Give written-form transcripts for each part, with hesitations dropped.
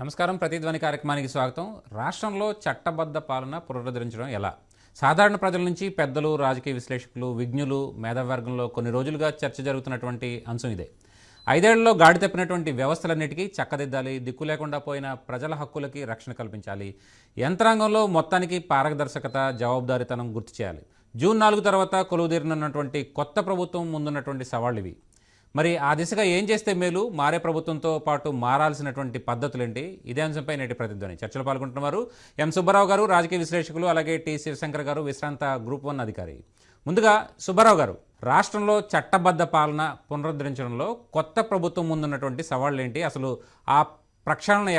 నమస్కారం. ప్రతిధ్వని కార్యక్రమానికి స్వాగతం. రాష్ట్రంలో చట్టబద్ధ పాలన పునరుద్ధరించడం ఎలా? సాధారణ ప్రజల నుంచి పెద్దలు, రాజకీయ విశ్లేషకులు, విజ్ఞులు, మేధావర్గంలో కొన్ని రోజులుగా చర్చ జరుగుతున్నటువంటి అంశం ఇదే. 5 ఏళ్లలో గాడి తప్పినటువంటి వ్యవస్థలన్నిటికీ చక్కదిద్దాలి, దిక్కు లేకుండా పోయిన ప్రజల హక్కులకి రక్షణ కల్పించాలి, యంత్రాంగంలో మొత్తానికి పారదర్శకత, జవాబుదారీతనం గుర్తు చేయాలి. జూన్ 4 తర్వాత కొలువుదీరినటువంటి కొత్త ప్రభుత్వం ముందున్నటువంటి సవాళ్ళు ఇవి. మరి ఆ దిశగా ఏం చేస్తే మేలు, మారే ప్రభుత్వంతో పాటు మారాల్సినటువంటి పద్ధతులేంటి? ఇదే అంశంపై నేటి ప్రతిధ్వని చర్చలు పాల్గొంటున్నారు ఎం సుబ్బారావు గారు, రాజకీయ విశ్లేషకులు, అలాగే టి శివశంకర్ గారు, విశ్రాంత గ్రూప్ 1 అధికారి. ముందుగా సుబ్బారావు గారు, రాష్ట్రంలో చట్టబద్ధ పాలన పునరుద్ధరించడంలో కొత్త ప్రభుత్వం ముందున్నటువంటి సవాళ్ళు ఏంటి? అసలు ఆ ప్రక్షాళన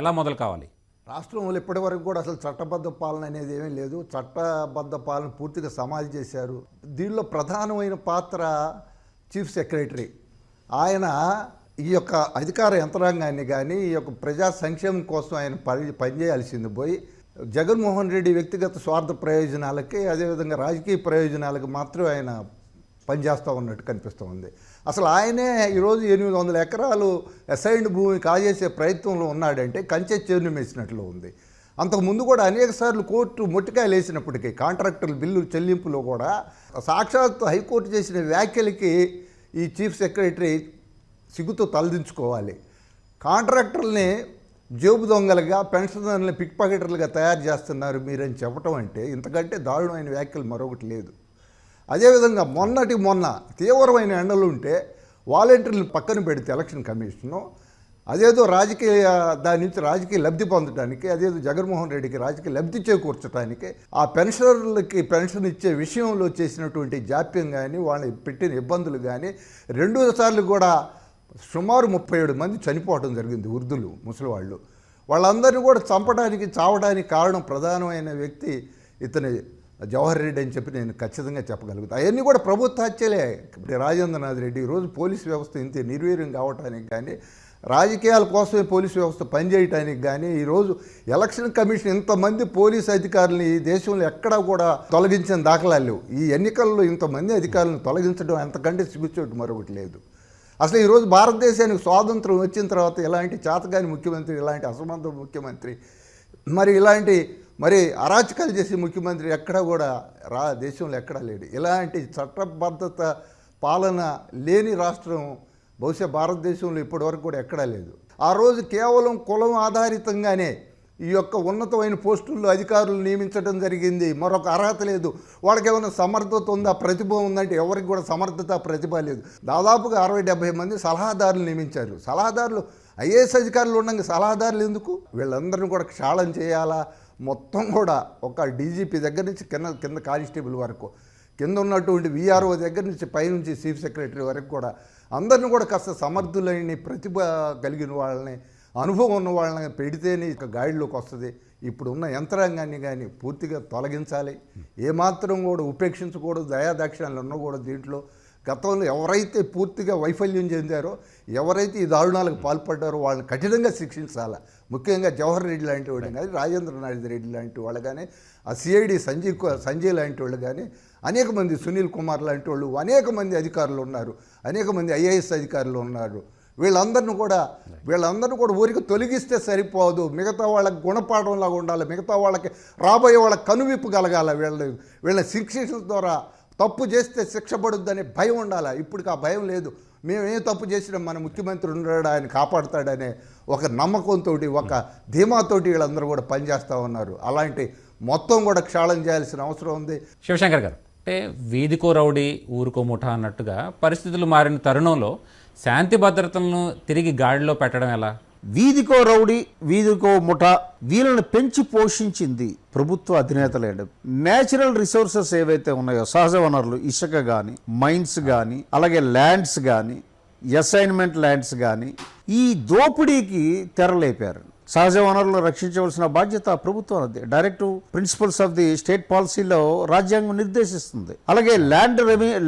ఎలా మొదలు కావాలి? రాష్ట్రంలో ఇప్పటి వరకు కూడా అసలు చట్టబద్ధ పాలన అనేది ఏమీ లేదు. చట్టబద్ధ పాలన పూర్తిగా సమాధి చేశారు. దీనిలో ప్రధానమైన పాత్ర చీఫ్ సెక్రటరీ. ఆయన ఈ యొక్క అధికార యంత్రాంగాన్ని కానీ ఈ యొక్క ప్రజా సంక్షేమం కోసం ఆయన పనిచేయాల్సింది పోయి జగన్మోహన్ రెడ్డి వ్యక్తిగత స్వార్థ ప్రయోజనాలకి, అదేవిధంగా రాజకీయ ప్రయోజనాలకు మాత్రం ఆయన పనిచేస్తూ ఉన్నట్టు కనిపిస్తూ ఉంది. అసలు ఆయనే ఈరోజు 800 ఎకరాలు అసైన్డ్ భూమి కాజేసే ప్రయత్నంలో ఉన్నాడంటే కంచె చెరువు వేసినట్లు ఉంది. అంతకుముందు కూడా అనేకసార్లు కోర్టు మొట్టికాయలు వేసినప్పటికీ కాంట్రాక్టర్ల బిల్లు చెల్లింపులో కూడా సాక్షాత్తు హైకోర్టు చేసిన వ్యాఖ్యలకి ఈ చీఫ్ సెక్రటరీ సిగ్గుతో తలదించుకోవాలి. కాంట్రాక్టర్లని జేబు దొంగలుగా, పెన్షనర్లని పిక్ పాకెటర్లుగా తయారు చేస్తున్నారు మీరని చెప్పటం అంటే ఇంతకంటే దారుణమైన వ్యాఖ్యలు మరొకటి లేదు. అదేవిధంగా మొన్న తీవ్రమైన ఎండలు ఉంటే వాలంటీర్లు పక్కన పెడితే ఎలక్షన్ కమిషను అదేదో దాని నుంచి రాజకీయ లబ్ధి పొందడానికి, అదేదో జగన్మోహన్ రెడ్డికి రాజకీయ లబ్ధి చేకూర్చడానికి ఆ పెన్షనర్లకి పెన్షన్ ఇచ్చే విషయంలో చేసినటువంటి జాప్యం కానీ, వాళ్ళని పెట్టిన ఇబ్బందులు కానీ, 2 సార్లు కూడా సుమారు 37 మంది చనిపోవడం జరిగింది. వృద్ధులు, ముసలివాళ్ళు. వాళ్ళందరినీ కూడా చంపడానికి, చావడానికి కారణం ప్రధానమైన వ్యక్తి ఇతని జవహర్ రెడ్డి అని చెప్పి నేను ఖచ్చితంగా చెప్పగలుగుతాను. అవన్నీ కూడా ప్రభుత్వ హత్యలే. ఇప్పుడు రాజేంద్రనాథ్ రెడ్డి ఈరోజు పోలీసు వ్యవస్థ ఇంత నిర్వీర్యం కావటానికి కానీ, రాజకీయాల కోసమే పోలీసు వ్యవస్థ పనిచేయటానికి కానీ, ఈరోజు ఎలక్షన్ కమిషన్ ఇంతమంది పోలీసు అధికారులని ఈ దేశంలో ఎక్కడా కూడా తొలగించిన దాఖలాలు లేవు. ఈ ఎన్నికల్లో ఇంతమంది అధికారులను తొలగించడం అంతకంటే సిగ్గుచోటు మరొకటి లేదు. అసలు ఈరోజు భారతదేశానికి స్వాతంత్రం వచ్చిన తర్వాత ఇలాంటి చేతగాని ముఖ్యమంత్రి, ఇలాంటి అసమర్థ ముఖ్యమంత్రి, ఇలాంటి అరాచకాలు చేసే ముఖ్యమంత్రి ఎక్కడా కూడా దేశంలో ఎక్కడా లేడు. ఇలాంటి చట్టబద్ధత పాలన లేని రాష్ట్రం బహుశా భారతదేశంలో ఇప్పటివరకు కూడా ఎక్కడా లేదు. ఆ రోజు కేవలం కులం ఆధారితంగానే ఈ యొక్క ఉన్నతమైన పోస్టుల్లో అధికారులు నియమించడం జరిగింది. మరొక అర్హత లేదు. వాళ్ళకి ఏమైనా సమర్థత ఉందా, ప్రతిభ ఉందంటే ఎవరికి కూడా సమర్థత, ప్రతిభ లేదు. దాదాపుగా 60-70 మంది సలహాదారులు నియమించారు. సలహాదారులు ఐఏఎస్ అధికారులు ఉండగా సలహాదారులు ఎందుకు? వీళ్ళందరినీ కూడా క్షాళన చేయాలా? మొత్తం కూడా ఒక డీజీపీ దగ్గర నుంచి కింద కానిస్టేబుల్ వరకు, కింద ఉన్నటువంటి విఆర్ఓ దగ్గర నుంచి పైనుంచి చీఫ్ సెక్రటరీ వరకు కూడా అందరిని కూడా కాస్త సమర్థులైన, ప్రతిభ కలిగిన వాళ్ళని, అనుభవం ఉన్న వాళ్ళని పెడితేనే ఇక గాడిలోకి వస్తుంది. ఇప్పుడు ఉన్న యంత్రాంగాన్ని కానీ పూర్తిగా తొలగించాలి. ఏమాత్రం కూడా ఉపేక్షించకూడదు. దయాదాక్షిణ్యాలు ఉండకూడదు దీంట్లో. గతంలో ఎవరైతే పూర్తిగా వైఫల్యం చెందారో, ఎవరైతే ఈ దారుణాలకు పాల్పడ్డారో వాళ్ళని కఠినంగా శిక్షించాలి. ముఖ్యంగా జవహర్ రెడ్డి లాంటి వాళ్ళు కానీ, రాజేంద్రనాథ్ రెడ్డి లాంటి వాళ్ళు కానీ, ఆ సిఐడి సంజయ్ లాంటి వాళ్ళు కానీ, అనేక మంది, సునీల్ కుమార్ లాంటి వాళ్ళు, అనేక మంది అధికారులు ఉన్నారు, అనేక మంది ఐఏఎస్ అధికారులు ఉన్నారు. వీళ్ళందరినీ కూడా ఊరికి తొలగిస్తే సరిపోదు. మిగతా వాళ్ళకి గుణపాఠంలాగా ఉండాలి. మిగతా వాళ్ళకి రాబోయే వాళ్ళకి కనువిప్పు కలగాల. వీళ్ళని శిక్షించడం ద్వారా తప్పు చేస్తే శిక్ష పడుద్దనే భయం ఉండాలి. ఇప్పటికి ఆ భయం లేదు. మేము ఏ తప్పు చేసినా మన ముఖ్యమంత్రి ఉన్నాడు, ఆయన కాపాడుతాడనే ఒక నమ్మకంతో, ఒక ధీమాతోటి వీళ్ళందరూ కూడా పనిచేస్తూ ఉన్నారు. అలాంటి మొత్తం కూడా క్షాళన చేయాల్సిన అవసరం ఉంది. శివశంకర్ గారు, అంటే వీధికో రౌడీ ఊరుకో ముఠా అన్నట్టుగా పరిస్థితులు మారిన తరుణంలో శాంతి భద్రతలను తిరిగి గాడిలో పెట్టడం ఎలా? వీధికో రౌడీ, వీధికో ముఠా, వీళ్ళని పెంచి పోషించింది ప్రభుత్వ అధినేతలేడు. నేచురల్ రిసోర్సెస్ ఏవైతే ఉన్నాయో, సహజ వనరులు, ఇసుక కానీ, మైన్స్ కానీ, అలాగే ల్యాండ్స్ కానీ, అసైన్మెంట్ ల్యాండ్స్ కానీ, ఈ దోపిడీకి తెరలేపారు. సహజ వనరులను రక్షించవలసిన బాధ్యత ప్రభుత్వానికి. Direct principles of the state పాలసీలో రాజ్యాంగం నిర్దేశిస్తుంది. అలాగే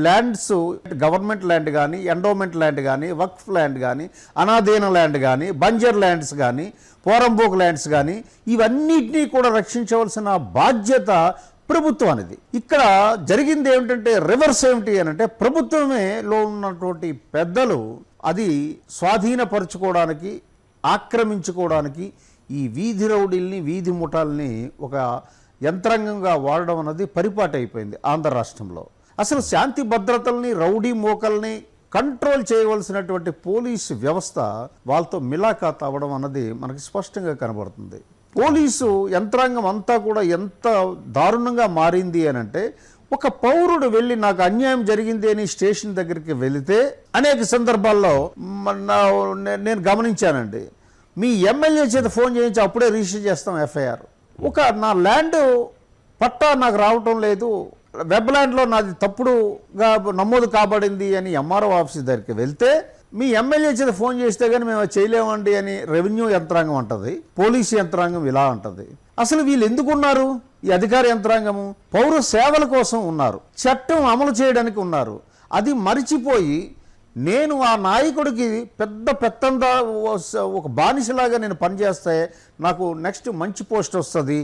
ల్యాండ్స్, గవర్నమెంట్ ల్యాండ్ కానీ, ఎండోమెంట్ ల్యాండ్ కానీ, వక్ఫ్ ల్యాండ్ కానీ, అనాధీన ల్యాండ్ కానీ, బంజర్ ల్యాండ్స్ కానీ, పోరంబోక్ ల్యాండ్స్ కానీ, ఇవన్నిటినీ కూడా రక్షించవలసిన బాధ్యత ప్రభుత్వానిది. ఇక్కడ జరిగింది ఏమిటంటే రివర్స్ ఏమిటి అని అంటే, ప్రభుత్వమే లో ఉన్నటువంటి పెద్దలు అది స్వాధీనపరచుకోవడానికి, ఆక్రమించుకోవడానికి ఈ వీధి రౌడీల్ని వీధి ముఠాల్ని ఒక యంత్రాంగంగా వాడడం అన్నది పరిపాటి అయిపోయింది ఆంధ్ర రాష్ట్రంలో. అసలు శాంతి భద్రతల్ని రౌడీ మోకల్ని కంట్రోల్ చేయవలసినటువంటి పోలీసు వ్యవస్థ వాళ్ళతో మిలాఖాత్ అవ్వడం అన్నది మనకి స్పష్టంగా కనబడుతుంది. పోలీసు యంత్రాంగం అంతా కూడా ఎంత దారుణంగా మారింది అని అంటే, ఒక పౌరుడు వెళ్ళి నాకు అన్యాయం జరిగింది అని స్టేషన్ దగ్గరికి వెళితే అనేక సందర్భాల్లో నేను గమనించానండి, మీ ఎమ్మెల్యే చేత ఫోన్ చేయించి అప్పుడే రిజిస్టర్ చేస్తాం ఎఫ్ఐఆర్. నా ల్యాండ్ పట్టా నాకు రావటం లేదు, వెబ్ ల్యాండ్లో నాది తప్పుడుగా నమోదు కాబడింది అని ఎంఆర్ఓ ఆఫీస్ దగ్గరికి వెళ్తే మీ ఎమ్మెల్యే చేత ఫోన్ చేస్తే కానీ మేము చేయలేమండి అని రెవెన్యూ యంత్రాంగం అంటది, పోలీసు యంత్రాంగం ఇలా అంటది. అసలు వీళ్ళు ఎందుకున్నారు? ఈ అధికార యంత్రాంగము పౌర సేవల కోసం ఉన్నారు, చట్టం అమలు చేయడానికి ఉన్నారు. అది మరిచిపోయి నేను ఆ నాయకుడికి పెత్తందా ఒక బానిసలాగా నేను పనిచేస్తే నాకు నెక్స్ట్ మంచి పోస్ట్ వస్తుంది,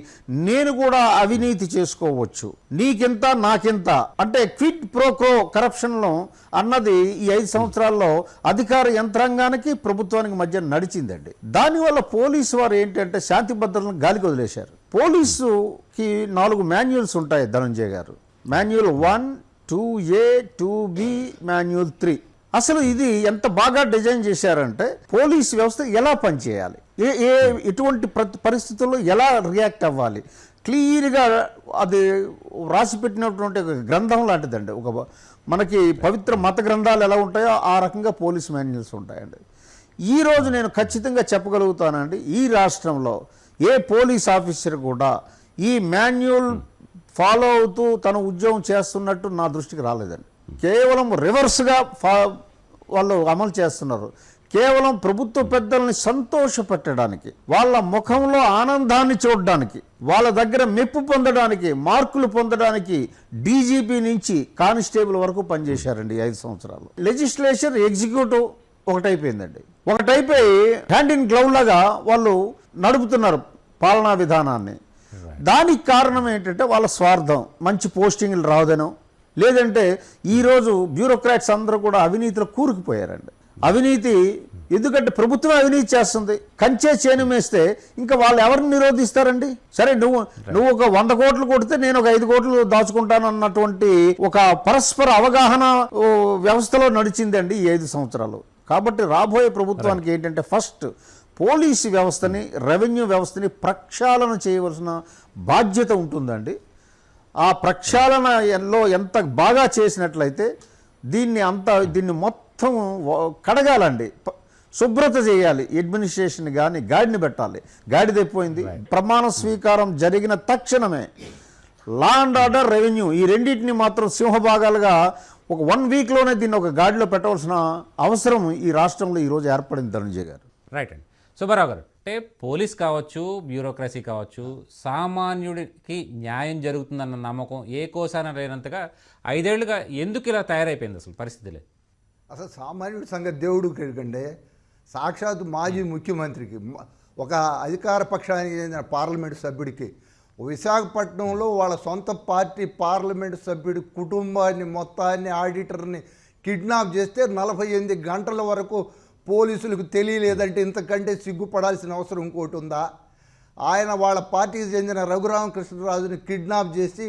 నేను కూడా అవినీతి చేసుకోవచ్చు, నీకింత నాకింత అంటే క్విడ్ ప్రో క్రో కరప్షన్లో అన్నది ఈ 5 సంవత్సరాల్లో అధికార యంత్రాంగానికి ప్రభుత్వానికి మధ్య నడిచిందండి. దానివల్ల పోలీసు వారు ఏంటంటే శాంతి భద్రతలను గాలికి వదిలేశారు. పోలీసుకి 4 మాన్యువల్స్ ఉంటాయి ధనంజయ్ గారు. Manual 1, 2A, 2B, manual 3. అసలు ఇది ఎంత బాగా డిజైన్ చేశారంటే పోలీసు వ్యవస్థ ఎలా పనిచేయాలి, ఎటువంటి పరిస్థితుల్లో ఎలా రియాక్ట్ అవ్వాలి, క్లియర్గా అది రాసిపెట్టినటువంటి ఒక గ్రంథం లాంటిదండి. మనకి పవిత్ర మత గ్రంథాలు ఎలా ఉంటాయో ఆ రకంగా పోలీస్ మాన్యువల్స్ ఉంటాయండి. ఈరోజు నేను ఖచ్చితంగా చెప్పగలుగుతానండి, ఈ రాష్ట్రంలో ఏ పోలీస్ ఆఫీసర్ కూడా ఈ మాన్యువల్ ఫాలో అవుతూ తన ఉద్యోగం చేస్తున్నట్టు నా దృష్టికి రాలేదండి. కేవలం రివర్స్గా వాళ్ళు అమలు చేస్తున్నారు. కేవలం ప్రభుత్వ పెద్దల్ని సంతోషపెట్టడానికి, వాళ్ళ ముఖంలో ఆనందాన్ని చూడడానికి, వాళ్ళ దగ్గర మెప్పు పొందడానికి, మార్కులు పొందడానికి డీజీపీ నుంచి కానిస్టేబుల్ వరకు పనిచేశారండి 5 సంవత్సరాలు. లెజిస్లేచర్ ఎగ్జిక్యూటివ్ ఒకటైపోయిందండి. ఒకటైపోయి హ్యాండ్ ఇన్ గ్లౌ లాగా వాళ్ళు నడుపుతున్నారు పాలనా విధానాన్ని. దానికి కారణం ఏంటంటే వాళ్ళ స్వార్థం, మంచి పోస్టింగ్లు రావదనో, లేదంటే ఈరోజు బ్యూరోక్రాట్స్ అందరూ కూడా అవినీతిలో కూరుకుపోయారండి. అవినీతి ఎందుకంటే ప్రభుత్వం అవినీతి చేస్తుంది. కంచే చేను మేస్తే ఇంకా వాళ్ళు ఎవరిని నిరోధిస్తారండి? సరే నువ్వు ఒక 100 కోట్లు కొడితే నేను ఒక 5 కోట్లు దాచుకుంటాను అన్నటువంటి ఒక పరస్పర అవగాహన వ్యవస్థలో నడిచిందండి ఈ 5 సంవత్సరాలు. కాబట్టి రాబోయే ప్రభుత్వానికి ఏంటంటే ఫస్ట్ పోలీసు వ్యవస్థని, రెవెన్యూ వ్యవస్థని ప్రక్షాళన చేయవలసిన బాధ్యత ఉంటుందండి. ఆ ప్రక్షాళనలో ఎంత బాగా చేసినట్లయితే దీన్ని మొత్తం కడగాలండి, శుభ్రత చేయాలి. అడ్మినిస్ట్రేషన్ కానీ గాడిని పెట్టాలి. గాడి తెప్పిపోయింది. ప్రమాణ స్వీకారం జరిగిన తక్షణమే లా అండ్ ఆర్డర్, రెవెన్యూ ఈ రెండింటిని మాత్రం సింహభాగాలుగా ఒక 1 వీక్లోనే దీన్ని ఒక గాడిలో పెట్టవలసిన అవసరం ఈ రాష్ట్రంలో ఈరోజు ఏర్పడింది ధనంజయ్ గారు. రైట్ అండి. సుబ్బారావు గారు, అంటే పోలీస్ కావచ్చు, బ్యూరోక్రసీ కావచ్చు, సామాన్యుడికి న్యాయం జరుగుతుందన్న నమ్మకం ఏ కోసాన లేనంతగా 5 ఏళ్లుగా ఎందుకు ఇలా తయారైపోయింది అసలు పరిస్థితులే? అసలు సామాన్యుడి సంగతి దేవుడు కంటే సాక్షాత్ మాజీ ముఖ్యమంత్రికి, ఒక అధికార పక్షానికి చెందిన పార్లమెంటు సభ్యుడికి, విశాఖపట్నంలో వాళ్ళ సొంత పార్టీ పార్లమెంటు సభ్యుడి కుటుంబాన్ని మొత్తాన్ని, ఆడిటర్ని కిడ్నాప్ చేస్తే 48 గంటల వరకు పోలీసులకు తెలియలేదంటే ఇంతకంటే సిగ్గుపడాల్సిన అవసరం ఇంకోటి ఉందా? ఆయన వాళ్ళ పార్టీకి చెందిన రఘురామకృష్ణరాజుని కిడ్నాప్ చేసి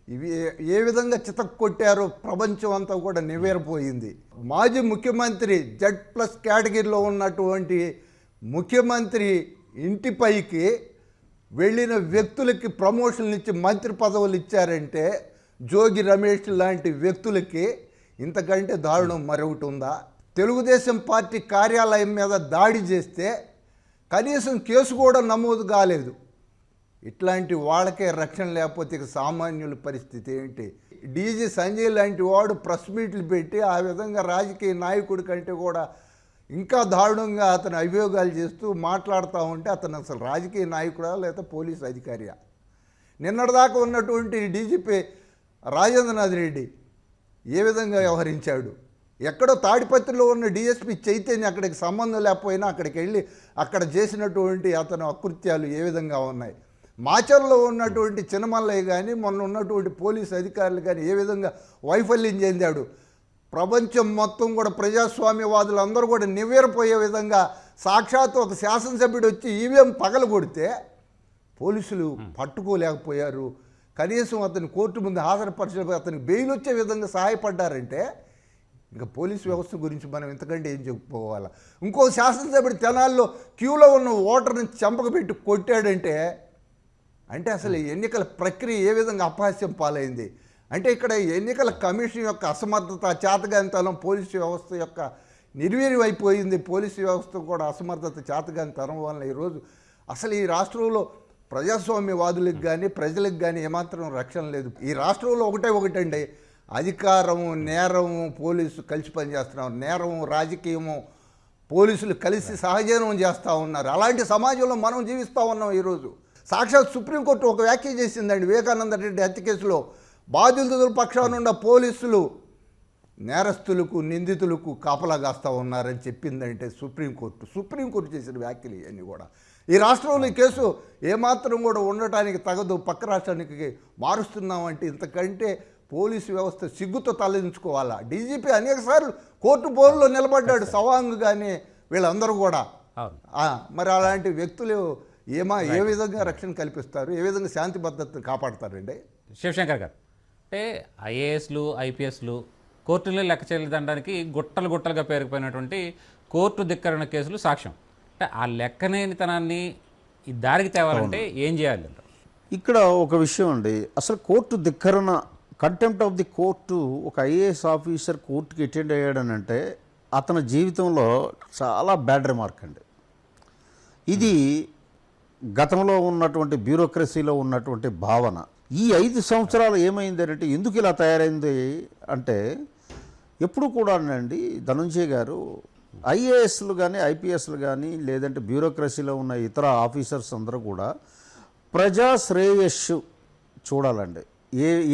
ఇవి ఏ విధంగా చితక్కొట్టారో ప్రపంచం అంతా కూడా నివేరపోయింది. మాజీ ముఖ్యమంత్రి Z+ కేటగిరీలో ఉన్నటువంటి ముఖ్యమంత్రి ఇంటిపైకి వెళ్ళిన వ్యక్తులకి ప్రమోషన్లు ఇచ్చి మంత్రి పదవులు ఇచ్చారంటే జోగి రమేష్ లాంటి వ్యక్తులకి ఇంతకంటే దారుణం మరొకటి ఉందా? తెలుగుదేశం పార్టీ కార్యాలయం మీద దాడి చేస్తే కనీసం కేసు కూడా నమోదు కాలేదు. ఇట్లాంటి వాళ్ళకే రక్షణ లేకపోతే ఇక సామాన్యుల పరిస్థితి ఏంటి? డీజీ సంజయ్ లాంటి వాడు ప్రెస్ మీట్లు పెట్టి ఆ విధంగా రాజకీయ నాయకుడి కంటే కూడా ఇంకా దారుణంగా అతను అభియోగాలు చేస్తూ మాట్లాడుతూ ఉంటే అతను అసలు రాజకీయ నాయకుడా లేదా పోలీస్ అధికారియా? నిన్నటిదాకా ఉన్నటువంటి డీజీపీ రాజేంద్రనాథ్ రెడ్డి ఏ విధంగా వ్యవహరించాడు? ఎక్కడో తాడిపత్రిలో ఉన్న డిఎస్పీ చైతన్య అక్కడికి సంబంధం లేకపోయినా అక్కడికి వెళ్ళి అక్కడ చేసినటువంటి అతను అకృత్యాలు ఏ విధంగా ఉన్నాయి? మాచర్లో ఉన్నటువంటి చిన్నమల్లయ్య కానీ మొన్న ఉన్నటువంటి పోలీసు అధికారులు కానీ ఏ విధంగా వైఫల్యం చెందాడు? ప్రపంచం మొత్తం కూడా ప్రజాస్వామ్యవాదులు అందరూ కూడా నివ్వెరపోయే విధంగా సాక్షాత్ ఒక శాసనసభ్యుడు వచ్చి ఈవీఎం పగలగొడితే పోలీసులు పట్టుకోలేకపోయారు, కనీసం అతని కోర్టు ముందు హాజరుపరచడం, అతనికి బెయిల్ వచ్చే విధంగా సహాయపడ్డారంటే ఇంకా పోలీసు వ్యవస్థ గురించి మనం ఇంతకంటే ఏం చెప్పుకోవాలా? ఇంకో శాసనసభ్యుడు తెనాల్లో క్యూలో ఉన్న ఓటర్ని చంపకబెట్టి కొట్టాడంటే అంటే అసలు ఎన్నికల ప్రక్రియ ఏ విధంగా అపహాస్యం పాలైంది అంటే ఇక్కడ ఎన్నికల కమిషన్ యొక్క అసమర్థత, చేతగానితనం, పోలీసు వ్యవస్థ యొక్క నిర్వీర్యం అయిపోయింది. పోలీసు వ్యవస్థ కూడా అసమర్థత, చేతగానితనం వల్ల ఈరోజు అసలు ఈ రాష్ట్రంలో ప్రజాస్వామ్యవాదులకు కానీ ప్రజలకు కానీ ఏమాత్రం రక్షణ లేదు. ఈ రాష్ట్రంలో ఒకటండి, అధికారము, నేరము, పోలీసు కలిసి పనిచేస్తున్నారు. నేరము, రాజకీయము, పోలీసులు కలిసి సహజీవనం చేస్తూ ఉన్నారు. అలాంటి సమాజంలో మనం జీవిస్తూ ఉన్నాం ఈరోజు. సాక్షాత్ సుప్రీంకోర్టు ఒక వ్యాఖ్య చేసిందండి వివేకానంద రెడ్డి హత్య కేసులో. బాధితుల పక్షాన ఉన్న పోలీసులు నేరస్తులకు, నిందితులకు కాపలా కాస్తూ ఉన్నారని చెప్పిందంటే సుప్రీంకోర్టు చేసిన వ్యాఖ్యలు ఇవన్నీ కూడా. ఈ రాష్ట్రంలో ఈ కేసు ఏమాత్రం కూడా ఉండటానికి తగదు, పక్క రాష్ట్రానికి మారుస్తున్నామంటే ఇంతకంటే పోలీసు వ్యవస్థ సిగ్గుతో తలదించుకోవాలా. డీజీపీ అనేక సార్లు కోర్టు బోర్డులో నిలబడ్డాడు, సవాంగ్ కానీ వీళ్ళందరూ కూడా. మరి అలాంటి వ్యక్తులు ఏ విధంగా రక్షణ కల్పిస్తారు, ఏ విధంగా శాంతి భద్రతను కాపాడతారండి? శివశంకర్ గారు, అంటే ఐఏఎస్లు, ఐపీఎస్లు కోర్టులో లెక్క చేయడానికి గుట్టలుగా పేరుకుపోయినటువంటి కోర్టు ధిక్కరణ కేసులు సాక్ష్యం. అంటే ఆ లెక్కనేనితనాన్ని ఈ దారికి తేవాలంటే ఏం చేయాలి? ఇక్కడ ఒక విషయం అండి, అసలు కోర్టు ధిక్కరణ, కంటెంప్ట్ ఆఫ్ ది కోర్టు, ఒక ఐఏఎస్ ఆఫీసర్ కోర్టుకి అటెండ్ అయ్యాడనంటే అతని జీవితంలో చాలా బ్యాడ్ రిమార్క్ అండి. ఇది గతంలో ఉన్నటువంటి బ్యూరోక్రసీలో ఉన్నటువంటి భావన. ఈ 5 సంవత్సరాలు ఏమైంది అంటే, ఎందుకు ఇలా తయారైంది అంటే, ఎప్పుడు కూడా అండి ధనంజయ్ గారు ఐఏఎస్లు కానీ ఐపీఎస్లు కానీ లేదంటే బ్యూరోక్రసీలో ఉన్న ఇతర ఆఫీసర్స్ అందరూ కూడా ప్రజా శ్రేయస్సు చూడాలండి.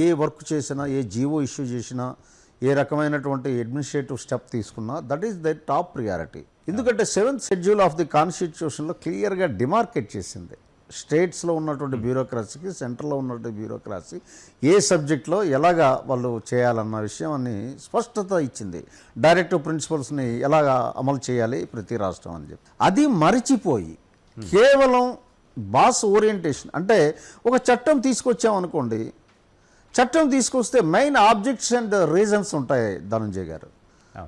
ఏ వర్క్ చేసినా, ఏ జీవో ఇష్యూ చేసినా, ఏ రకమైనటువంటి అడ్మినిస్ట్రేటివ్ స్టెప్ తీసుకున్నా that is the top priority. ఎందుకంటే 7th షెడ్యూల్ ఆఫ్ ది కాన్స్టిట్యూషన్లో క్లియర్గా డిమార్కేట్ చేసింది స్టేట్స్లో ఉన్నటువంటి బ్యూరోక్రసీకి, సెంట్రల్లో ఉన్నటువంటి బ్యూరోక్రసీ ఏ సబ్జెక్ట్లో ఎలాగా వాళ్ళు చేయాలన్న విషయాన్ని స్పష్టత ఇచ్చింది. డైరెక్టివ్ ప్రిన్సిపల్స్ని ఎలాగా అమలు చేయాలి ప్రతి రాష్ట్రం అని చెప్పి. అది మరిచిపోయి కేవలం బాస్ ఓరియంటేషన్, అంటే ఒక చట్టం తీసుకొచ్చామనుకోండి, చట్టం తీసుకొస్తే మెయిన్ ఆబ్జెక్ట్స్ అండ్ రీజన్స్ ఉంటాయి ధనంజయ్ గారు.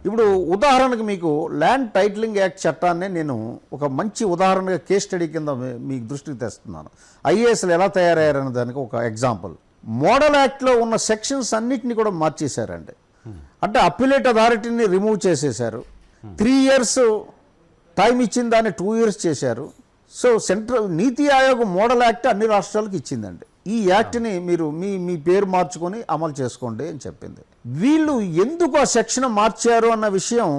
ఇప్పుడు ఉదాహరణకు మీకు ల్యాండ్ టైటిలింగ్ యాక్ట్ చట్టాన్ని నేను ఒక మంచి ఉదాహరణగా కేస్ స్టడీ కింద మీకు దృష్టికి తెస్తున్నాను. ఐఏఎస్లు ఎలా తయారయ్యారనే దానికి ఒక ఎగ్జాంపుల్. మోడల్ యాక్ట్లో ఉన్న సెక్షన్స్ అన్నిటిని కూడా మార్చేశారండి. అంటే అప్పిలేట్ అథారిటీని రిమూవ్ చేసేశారు. 3 years టైం ఇచ్చిన దాన్ని 2 years చేశారు. సో సెంట్రల్ నీతి ఆయోగ్ మోడల్ యాక్ట్ అన్ని రాష్ట్రాలకు ఇచ్చిందండి. ఈ యాక్ట్ని మీరు మీ పేరు మార్చుకొని అమలు చేసుకోండి అని చెప్పింది. వీళ్ళు ఎందుకు ఆ సెక్షన్ మార్చారు అన్న విషయం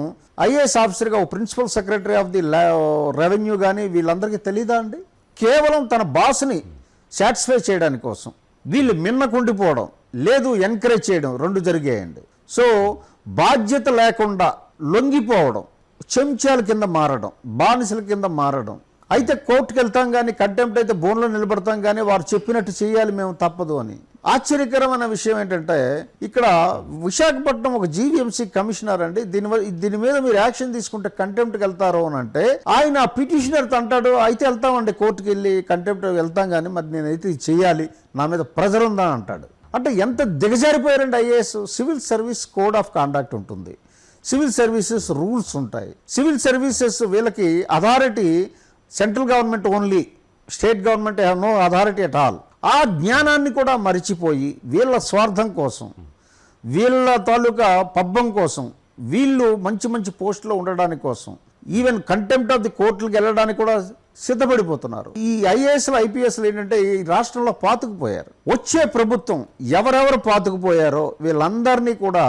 ఐఏఎస్ ఆఫీసర్గా principal secretary of the revenue కానీ వీళ్ళందరికీ తెలీదా అండి? కేవలం తన బాస్ని సాటిస్ఫై చేయడానికి కోసం వీళ్ళు మిన్నకుండిపోవడం, లేదు ఎంకరేజ్ చేయడం, 2 జరిగాయండి. సో బాధ్యత లేకుండా లొంగిపోవడం, చెంచాల కింద మారడం, బానిసల కింద మారడం. అయితే కోర్టుకు వెళ్తాం కానీ, కంటెంప్ట్ అయితే బోన్లో నిలబడతాం కానీ వారు చెప్పినట్టు చేయాలి మేము, తప్పదు అని. ఆశ్చర్యకరమైన విషయం ఏంటంటే, ఇక్కడ విశాఖపట్నం ఒక జీవీఎంసీ కమిషనర్ అండి, దీని మీద మీరు యాక్షన్ తీసుకుంటే కంటెంప్ట్కి వెళ్తారు అని అంటే, ఆయన పిటిషనర్ అంటాడు అయితే వెళ్తామండి కోర్టుకు వెళ్ళి కంటెంప్ట్ వెళ్తాం కానీ మరి నేనైతే ఇది చేయాలి, నా మీద ప్రెజర్ ఉందా అంటాడు. అంటే ఎంత దిగజారిపోయారండి IAS. Civil service code of conduct ఉంటుంది, సివిల్ సర్వీసెస్ రూల్స్ ఉంటాయి. సివిల్ సర్వీసెస్ వీళ్ళకి authority central government only, state government have no authority at all. ఆ జ్ఞానాన్ని కూడా మరిచిపోయి వీళ్ళ స్వార్థం కోసం, వీళ్ళ తాలూకా పబ్బం కోసం, వీళ్ళు మంచి పోస్టులో ఉండడానికి కోసం, ఈవెన్ కంటెంప్ట్ ఆఫ్ ది కోర్టులకు వెళ్ళడానికి కూడా సిద్ధపడిపోతున్నారు. ఈ ఐఏఎస్లు ఐపీఎస్లు ఏంటంటే ఈ రాష్ట్రంలో పాతుకుపోయారు. వచ్చే ప్రభుత్వం ఎవరెవరు పాతుకుపోయారో వీళ్ళందరినీ కూడా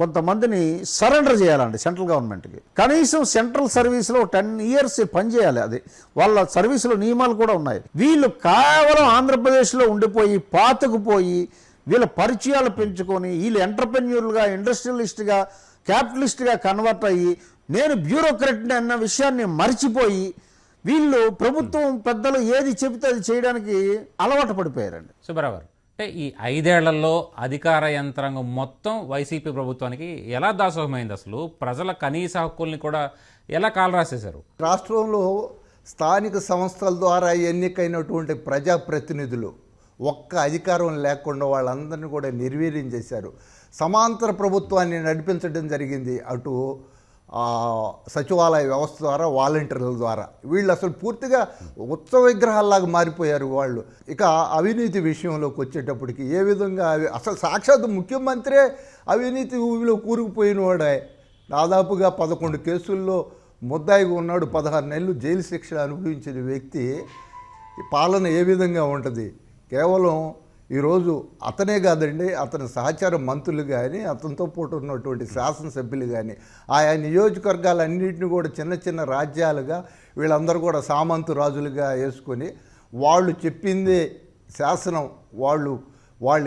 కొంతమందిని సరెండర్ చేయాలండి సెంట్రల్ గవర్నమెంట్కి. కనీసం సెంట్రల్ సర్వీస్లో 10 years పనిచేయాలి. అది వాళ్ళ సర్వీసులో నియమాలు కూడా ఉన్నాయి. వీళ్ళు కేవలం ఆంధ్రప్రదేశ్లో ఉండిపోయి పాతుకుపోయి వీళ్ళ పరిచయాలు పెంచుకొని వీళ్ళు ఎంటర్ప్రెన్యూర్లుగా, ఇండస్ట్రియలిస్ట్గా, క్యాపిటలిస్ట్గా కన్వర్ట్ అయ్యి నేను బ్యూరోక్రట్ని అన్న విషయాన్ని మర్చిపోయి వీళ్ళు ప్రభుత్వం పెద్దలు ఏది చెబితే అది చేయడానికి అలవాటు పడిపోయారండి. సుబ్బారావు గారు, అంటే ఈ 5 ఏళ్లలో అధికార యంత్రాంగం మొత్తం వైసీపీ ప్రభుత్వానికి ఎలా దాసోహమైంది? అసలు ప్రజల కనీస హక్కుల్ని కూడా ఎలా కాలరాసేశారు? రాష్ట్రంలో స్థానిక సంస్థల ద్వారా ఎన్నికైనటువంటి ప్రజాప్రతినిధులు ఒక్క అధికారం లేకుండా వాళ్ళందరినీ కూడా నిర్వీర్యం చేశారు. సమాంతర ప్రభుత్వాన్ని నడిపించడం జరిగింది. అటు సచివాలయ వ్యవస్థ ద్వారా, వాలంటీర్ల ద్వారా. వీళ్ళు అసలు పూర్తిగా ఉత్సవ విగ్రహాల్లాగా మారిపోయారు వాళ్ళు. ఇక అవినీతి విషయంలోకి వచ్చేటప్పటికి ఏ విధంగా అసలు సాక్షాత్ ముఖ్యమంత్రే అవినీతి ఊబిలో కూరుకుపోయిన వాడే. దాదాపుగా 11 కేసుల్లో ముద్దాయిగా ఉన్నాడు. 16 నెలలు జైలు శిక్ష అనుభవించిన వ్యక్తి పాలన ఏ విధంగా ఉంటుంది? కేవలం ఈరోజు అతనే కాదండి, అతని సహచార మంత్రులు కానీ, అతనితో పాటు ఉన్నటువంటి శాసనసభ్యులు కానీ, ఆయా నియోజకవర్గాలన్నింటినీ కూడా చిన్న చిన్న రాజ్యాలుగా వీళ్ళందరూ కూడా సామంతు రాజులుగా వేసుకొని వాళ్ళు చెప్పిందే శాసనం. వాళ్ళు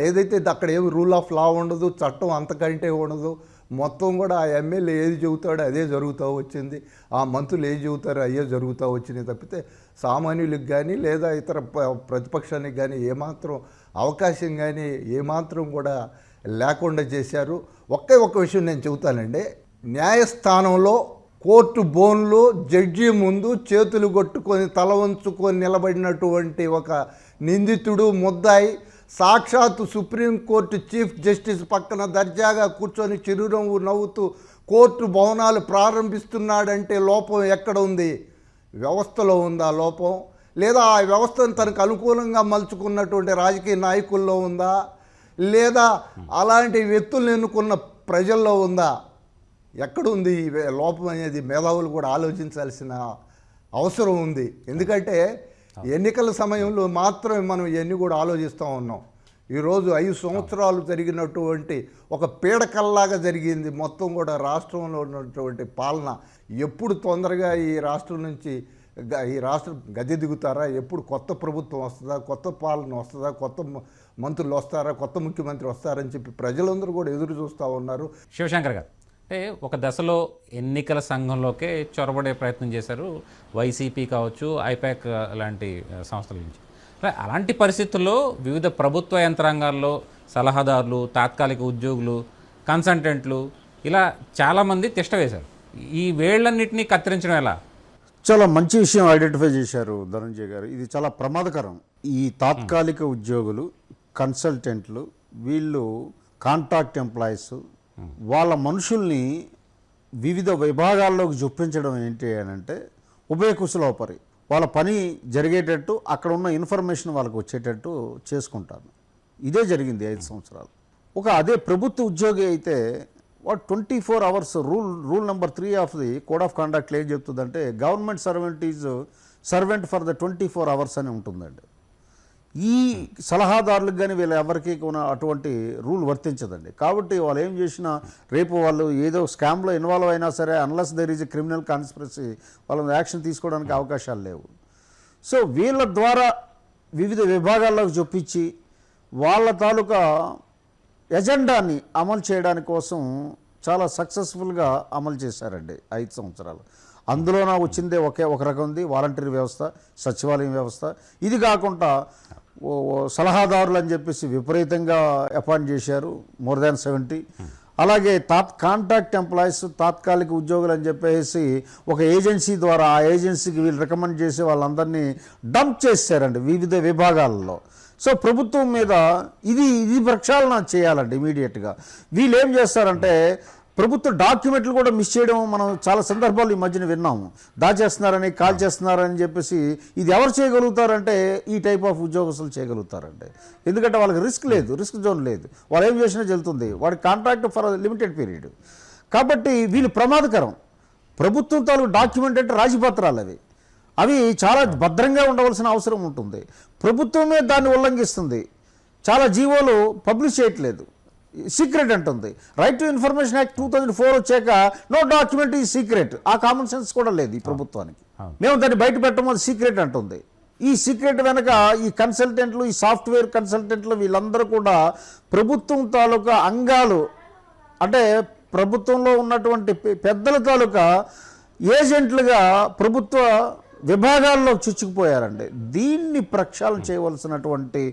ఏదైతే అక్కడ ఏమి రూల్ ఆఫ్ లా ఉండదు, చట్టం అంతకంటే ఉండదు. మొత్తం కూడా ఆ ఎమ్మెల్యే ఏది చెబుతాడో అదే జరుగుతూ వచ్చింది, ఆ మంత్రులు ఏది చెబుతారో అయ్యే జరుగుతూ వచ్చినాయి తప్పితే సామాన్యులకు కానీ లేదా ఇతర ప్రతిపక్షానికి కానీ ఏమాత్రం అవకాశం కానీ ఏమాత్రం కూడా లేకుండా చేశారు. ఒక్క విషయం నేను చెబుతానండి. న్యాయస్థానంలో కోర్టు బోన్లో జడ్జి ముందు చేతులు కొట్టుకొని తల వంచుకొని నిలబడినటువంటి ఒక నిందితుడు, ముద్దాయి సాక్షాత్తు సుప్రీంకోర్టు చీఫ్ జస్టిస్ పక్కన దర్జాగా కూర్చొని చిరునవ్వు నవ్వుతూ కోర్టు భవనాలు ప్రారంభిస్తున్నాడంటే లోపం ఎక్కడ ఉంది? వ్యవస్థలో ఉందా లోపం? లేదా ఆ వ్యవస్థను తనకు అనుకూలంగా మలుచుకున్నటువంటి రాజకీయ నాయకుల్లో ఉందా? లేదా అలాంటి వ్యక్తులను ఎన్నుకున్న ప్రజల్లో ఉందా? ఎక్కడుంది ఈ లోపం అనేది మేధావులు కూడా ఆలోచించాల్సిన అవసరం ఉంది. ఎందుకంటే ఎన్నికల సమయంలో మాత్రమే మనం ఇవన్నీ కూడా ఆలోచిస్తూ ఉన్నాం. ఈరోజు 5 సంవత్సరాలు జరిగినటువంటి ఒక పీడకల్లాగా జరిగింది మొత్తం కూడా రాష్ట్రంలో ఉన్నటువంటి పాలన. ఎప్పుడు తొందరగా ఈ రాష్ట్రం నుంచి ఈ రాష్ట్రం గద్దె దిగుతారా? ఎప్పుడు కొత్త ప్రభుత్వం వస్తుందా? కొత్త పాలన వస్తుందా? కొత్త మంత్రులు వస్తారా? కొత్త ముఖ్యమంత్రి వస్తారని చెప్పి ప్రజలందరూ కూడా ఎదురు చూస్తూ ఉన్నారు. శివశంకర్ గారు, అంటే ఒక దశలో ఎన్నికల సంఘంలోకే చొరబడే ప్రయత్నం చేశారు వైసీపీ కావచ్చు, ఐపాక్ లాంటి సంస్థల నుంచి. అలాంటి పరిస్థితుల్లో వివిధ ప్రభుత్వ యంత్రాంగాల్లో సలహాదారులు, తాత్కాలిక ఉద్యోగులు, కన్సల్టెంట్లు ఇలా చాలామంది తిష్ట వేశారు. ఈ వేళ్లన్నింటినీ కత్తిరించడం ఎలా? చాలా మంచి విషయం ఐడెంటిఫై చేశారు ధనంజయ్ గారు. ఇది చాలా ప్రమాదకరం. ఈ తాత్కాలిక ఉద్యోగులు, కన్సల్టెంట్లు, వీళ్ళు కాంట్రాక్ట్ ఎంప్లాయీస్, వాళ్ళ మనుషుల్ని వివిధ విభాగాల్లోకి చొప్పించడం ఏంటి అని అంటే ఉభయకుశలోపరి. వాళ్ళ పని జరిగేటట్టు అక్కడ ఉన్న ఇన్ఫర్మేషన్ వాళ్ళకి వచ్చేటట్టు చేసుకుంటారు. ఇదే జరిగింది 5 సంవత్సరాలు. అదే ప్రభుత్వ ఉద్యోగి అయితే what 24 hours rule number 3 of the code of conduct ఏం చెప్తుందంటే government servant is servant for the 24 hours అని ఉంటుందండి. ఈ సలహాదారులకు కానీ వీళ్ళ ఎవరికి అటువంటి రూల్ వర్తించదండి. కాబట్టి వాళ్ళు ఏం చేసినా రేపు వాళ్ళు ఏదో స్కామ్లో ఇన్వాల్వ్ అయినా సరే unless there is a criminal conspiracy వాళ్ళ యాక్షన్ తీసుకోవడానికి అవకాశాలు లేవు. సో వీళ్ళ ద్వారా వివిధ విభాగాల్లోకి చొప్పించి వాళ్ళ తాలూకా ఎజెండాని అమలు చేయడానికి కోసం చాలా సక్సెస్ఫుల్గా అమలు చేశారండి 5 సంవత్సరాలు. అందులో వచ్చిందే ఒక రకం ఉంది, వాలంటీర్ వ్యవస్థ, సచివాలయం వ్యవస్థ. ఇది కాకుండా సలహాదారులు అని చెప్పేసి విపరీతంగా అపాయింట్ చేశారు, మోర్ దాన్ 70. అలాగే కాంట్రాక్ట్ ఎంప్లాయీస్, తాత్కాలిక ఉద్యోగులు అని చెప్పేసి ఒక ఏజెన్సీ ద్వారా ఆ ఏజెన్సీకి వీళ్ళు రికమెండ్ చేసి వాళ్ళందరినీ డంప్ చేశారండి వివిధ విభాగాలలో. సో ప్రభుత్వం మీద ఇది ప్రక్షాళన చేయాలండి ఇమీడియట్గా. వీళ్ళు ఏం చేస్తారంటే ప్రభుత్వ డాక్యుమెంట్లు కూడా మిస్ చేయడం మనం చాలా సందర్భాలు ఈ మధ్యన విన్నాము. దాచేస్తున్నారని, కాల్ చేస్తున్నారని చెప్పేసి. ఇది ఎవరు చేయగలుగుతారంటే ఈ టైప్ ఆఫ్ ఉద్యోగస్తులు చేయగలుగుతారండి. ఎందుకంటే వాళ్ళకి రిస్క్ జోన్ లేదు, వాళ్ళు ఏం చేసినా చెల్లుతుంది, వాడి కాంట్రాక్ట్ ఫర్ లిమిటెడ్ పీరియడ్. కాబట్టి వీళ్ళు ప్రమాదకరం. ప్రభుత్వం తాలూకు డాక్యుమెంట్ అంటే రాజపత్రాలు అవి చాలా భద్రంగా ఉండవలసిన అవసరం ఉంటుంది. ప్రభుత్వమే దాన్ని ఉల్లంఘిస్తుంది. చాలా జీవోలు పబ్లిష్ చేయట్లేదు, సీక్రెట్ అంటుంది. రైట్ టు ఇన్ఫర్మేషన్ యాక్ట్ 2004 వచ్చాక నో డాక్యుమెంట్ ఈ సీక్రెట్. ఆ కామన్ సెన్స్ కూడా లేదు ఈ ప్రభుత్వానికి. మేము దాన్ని బయట పెట్టము, అది సీక్రెట్ అంటుంది. ఈ సీక్రెట్ వెనక ఈ కన్సల్టెంట్లు, ఈ సాఫ్ట్వేర్ కన్సల్టెంట్లు వీళ్ళందరూ కూడా ప్రభుత్వం తాలూకా అంగాలు, అంటే ప్రభుత్వంలో ఉన్నటువంటి పెద్దల తాలూకా ఏజెంట్లుగా ప్రభుత్వ విభాగాల్లో చిచ్చుకుపోయారండి. దీన్ని ప్రక్షాళన చేయవలసినటువంటి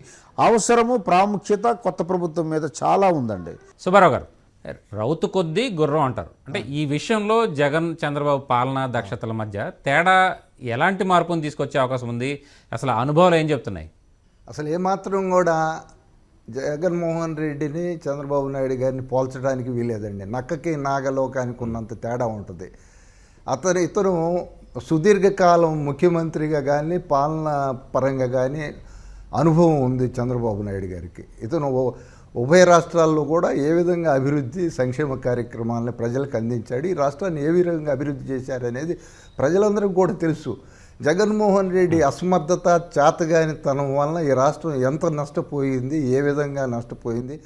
అవసరము, ప్రాముఖ్యత కొత్త ప్రభుత్వం మీద చాలా ఉందండి. సుబ్బారావు గారు, రౌతు కొద్దీ గుర్రం అంటారు. అంటే ఈ విషయంలో జగన్ చంద్రబాబు పాలన దక్షతల మధ్య తేడా ఎలాంటి మార్పును తీసుకొచ్చే అవకాశం ఉంది? అసలు అనుభవాలు ఏం చెప్తున్నాయి? అసలు ఏమాత్రం కూడా జగన్మోహన్ రెడ్డిని చంద్రబాబు నాయుడు గారిని పోల్చడానికి వీలేదండి. నక్కకి నాగలోకానికి ఉన్నంత తేడా ఉంటుంది. ఇతను సుదీర్ఘకాలం ముఖ్యమంత్రిగా కానీ పాలన పరంగా కానీ అనుభవం ఉంది చంద్రబాబు నాయుడు గారికి. ఇతను ఉభయ రాష్ట్రాల్లో కూడా ఏ విధంగా అభివృద్ధి సంక్షేమ కార్యక్రమాలను ప్రజలకు అందించాడు, ఈ రాష్ట్రాన్ని ఏ విధంగా అభివృద్ధి చేశారనేది ప్రజలందరికీ కూడా తెలుసు. జగన్మోహన్ రెడ్డి అసమర్థత, చేతగానితనం వలన ఈ రాష్ట్రం ఎంత నష్టపోయింది, ఏ విధంగా నష్టపోయింది,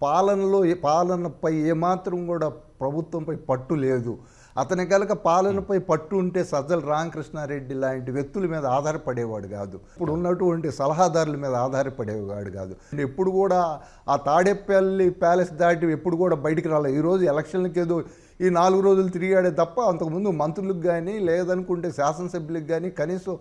పాలనపై ఏమాత్రం కూడా ప్రభుత్వంపై పట్టు లేదు. అతని కనుక పాలనపై పట్టు ఉంటే సజ్జల రామకృష్ణారెడ్డి లాంటి వ్యక్తుల మీద ఆధారపడేవాడు కాదు, ఇప్పుడు ఉన్నటువంటి సలహాదారుల మీద ఆధారపడేవాడు కాదు. ఎప్పుడు కూడా ఆ తాడేపల్లి ప్యాలెస్ దాటి ఎప్పుడు కూడా బయటికి రాలేదు. ఈరోజు ఎలక్షన్లకి ఏదో ఈ 4 రోజులు తిరిగాడే తప్ప అంతకుముందు మంత్రులకు కానీ లేదనుకుంటే శాసనసభ్యులకు కానీ కనీసం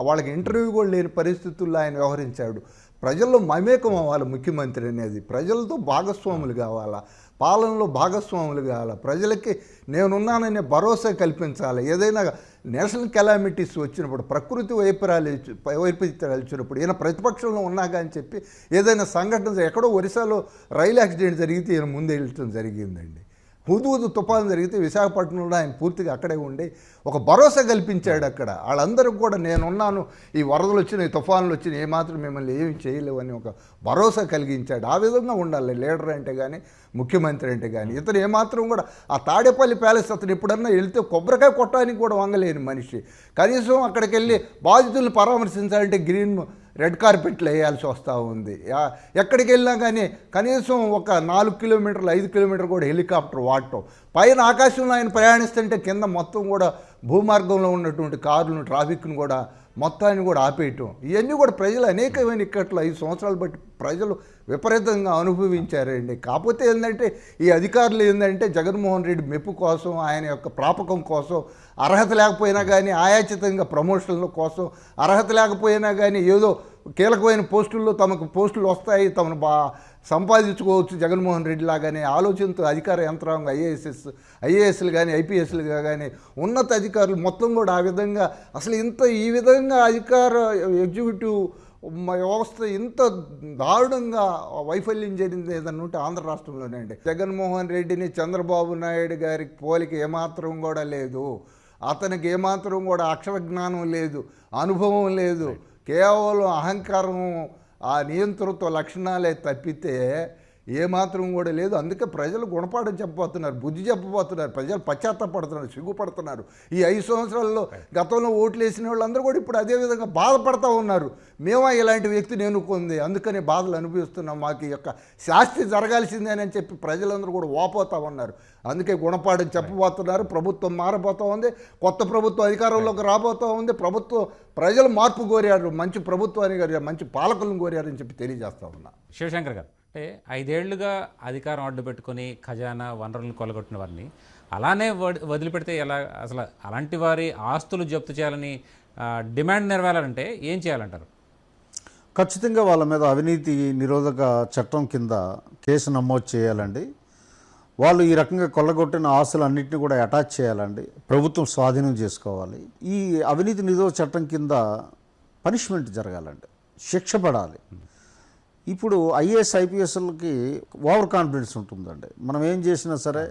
వాళ్ళకి ఇంటర్వ్యూ కూడా లేని పరిస్థితుల్లో ఆయన వ్యవహరించాడు. ప్రజల్లో మమేకం అవ్వాలి ముఖ్యమంత్రి అనేది, ప్రజలతో భాగస్వాములు కావాలా, పాలనలో భాగస్వాములు కావాలి, ప్రజలకి నేనున్నాననే భరోసా కల్పించాలి. ఏదైనా నేషనల్ కెలామిటీస్ వచ్చినప్పుడు, ప్రకృతి వైపరీత్యాలు వచ్చినప్పుడు, ఈయన ప్రతిపక్షంలో ఉన్నాగా అని చెప్పి ఏదైనా సంఘటన, ఎక్కడో ఒరిస్సాలో రైలు యాక్సిడెంట్ జరిగితే ఈయన ముందు వెళ్ళటం జరిగిందండి. హుదూదు తుఫాను జరిగితే విశాఖపట్నంలో ఆయన పూర్తిగా అక్కడే ఉండి ఒక భరోసా కల్పించాడు. అక్కడ వాళ్ళందరూ కూడా నేనున్నాను, ఈ వరదలు వచ్చినాయి, తుఫానులు వచ్చినాయి, ఏమాత్రం మిమ్మల్ని ఏమి చేయలేవు అని ఒక భరోసా కలిగించాడు. ఆ విధంగా ఉండాలి లీడర్ అంటే కానీ ముఖ్యమంత్రి అంటే కానీ. ఇతను ఏమాత్రం కూడా ఆ తాడేపల్లి ప్యాలెస్ అతను ఎప్పుడన్నా వెళ్తే కొబ్బరికాయ కొట్టడానికి కూడా వంగలేని మనిషి. కనీసం అక్కడికి వెళ్ళి బాధితులను పరామర్శించాలంటే రెడ్ కార్పెట్లు వేయాల్సి వస్తూ ఉంది. ఎక్కడికి వెళ్ళినా కానీ కనీసం ఒక 4 కిలోమీటర్లు 5 కిలోమీటర్లు కూడా హెలికాప్టర్ వాడటం, పైన ఆకాశంలో ఆయన ప్రయాణిస్తుంటే కింద మొత్తం కూడా భూమార్గంలో ఉన్నటువంటి కార్లను, ట్రాఫిక్ను కూడా మొత్తాన్ని కూడా ఆపేయటం, ఇవన్నీ కూడా ప్రజలు అనేకమైన ఇక్కట్లు 5 సంవత్సరాలు బట్టి ప్రజలు విపరీతంగా అనుభవించారండి. కాకపోతే ఏంటంటే ఈ అధికారులు ఏంటంటే జగన్మోహన్ రెడ్డి మెప్పు కోసం, ఆయన యొక్క ప్రాపకం కోసం, అర్హత లేకపోయినా కానీ ఆయాచితంగా ప్రమోషన్ల కోసం, అర్హత లేకపోయినా కానీ ఏదో కీలకమైన పోస్టుల్లో తమకు పోస్టులు వస్తాయి, తమను సంపాదించుకోవచ్చు జగన్మోహన్ రెడ్డి లాగానే ఆలోచనతో అధికార యంత్రాంగం ఐఏఎస్లు కానీ ఐపీఎస్లుగా కానీ ఉన్నత అధికారులు మొత్తం కూడా ఆ విధంగా, అసలు ఈ విధంగా అధికార ఎగ్జిక్యూటివ్ వ్యవస్థ ఇంత దారుణంగా వైఫల్యం జరిగింది ఏదన్నా ఉంటే ఆంధ్ర రాష్ట్రంలోనే అండి. జగన్మోహన్ రెడ్డిని చంద్రబాబు నాయుడు గారికి పోలిక ఏమాత్రం కూడా లేదు. అతనికి ఏమాత్రం కూడా అక్షర జ్ఞానం లేదు, అనుభవం లేదు, కేవలం అహంకారం, ఆ నియంత్రణతో లక్షణాలే తప్పితే ఏమాత్రం కూడా లేదు. అందుకే ప్రజలు గుణపాఠం చెప్పబోతున్నారు, బుద్ధి చెప్పబోతున్నారు, ప్రజలు పశ్చాత్తాపడుతున్నారు, సిగ్గుపడుతున్నారు. ఈ 5 సంవత్సరాల్లో గతంలో ఓట్లు వేసిన వాళ్ళందరూ కూడా ఇప్పుడు అదే విధంగా బాధపడతా ఉన్నారు. మేమా ఇలాంటి వ్యక్తిని ఎన్నుకుంది, అందుకని బాధలు అనుభవిస్తున్నాం, మాకు ఈ యొక్క శాస్తి జరగాల్సిందేనని చెప్పి ప్రజలందరూ కూడా వాపోతూ ఉన్నారు. అందుకే గుణపాఠం చెప్పబోతున్నారు. ప్రభుత్వం మారబోతూ ఉంది, కొత్త ప్రభుత్వం అధికారంలోకి రాబోతూ ఉంది. ప్రజలు మార్పు కోరారు, మంచి ప్రభుత్వాన్ని కోరారు, మంచి పాలకులను కోరారని చెప్పి తెలియజేస్తా ఉన్నా. శివశంకర్ గారు, అంటే 5 ఏళ్లుగా అధికారం అడ్డు పెట్టుకొని ఖజానా వనరులను కొలగొట్టిన వారిని అలానే వదిలిపెడితే ఎలా? అసలు అలాంటి వారి ఆస్తులు జప్తు చేయాలని డిమాండ్ నెరవేరాలంటే ఏం చేయాలంటారు? ఖచ్చితంగా వాళ్ళ మీద అవినీతి నిరోధక చట్టం కింద కేసు నమోదు చేయాలండి. వాళ్ళు ఈ రకంగా కొల్లగొట్టిన ఆస్తులన్నింటినీ కూడా అటాచ్ చేయాలండి, ప్రభుత్వం స్వాధీనం చేసుకోవాలి. ఈ అవినీతి నిరోధక చట్టం కింద పనిష్మెంట్ జరగాలండి, శిక్ష పడాలి. ఇప్పుడు ఐఏఎస్ ఐపీఎస్లకి ఓవర్ కాన్ఫిడెన్స్ ఉంటుందండి. మనం ఏం చేసినా సరే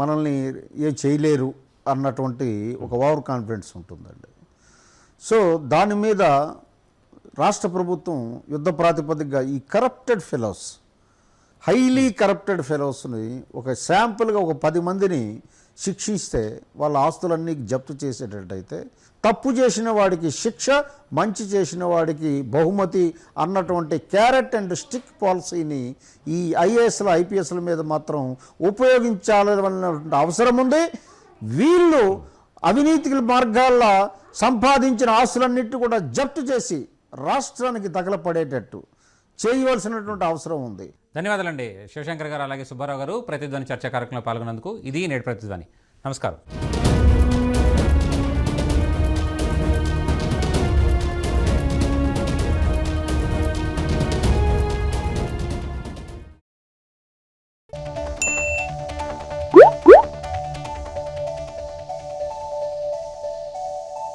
మనల్ని ఏం చేయలేరు అన్నటువంటి ఒక ఓవర్ కాన్ఫిడెన్స్ ఉంటుందండి. సో దాని మీద రాష్ట్ర ప్రభుత్వం యుద్ధ ప్రాతిపదికగా ఈ కరప్టెడ్ ఫెలోస్, హైలీ కరప్టెడ్ ఫెలోస్ని ఒక శాంపుల్గా ఒక 10 మందిని శిక్షిస్తే వాళ్ళ ఆస్తులన్నీ జప్తు చేసేటట్టయితే తప్పు చేసిన వాడికి శిక్ష, మంచి చేసిన వాడికి బహుమతి అన్నటువంటి క్యారెట్ అండ్ స్టిక్ పాలసీని ఈ ఐఏఎస్ల ఐపీఎస్ల మీద మాత్రం ఉపయోగించాలన్నటువంటి అవసరం ఉంది. వీళ్ళు అవినీతి మార్గాల్లో సంపాదించిన ఆస్తులన్నిటి కూడా జప్తు చేసి రాష్ట్రానికి తగలపడేటట్టు చేయవలసినటువంటి అవసరం ఉంది. ధన్యవాదాలండి శివశంకర్ గారు, అలాగే సుబ్బారావు గారు ప్రతిధ్వని చర్చా కార్యక్రమంలో పాల్గొన్నందుకు. ఇది నేటి ప్రతిధ్వని. నమస్కారం.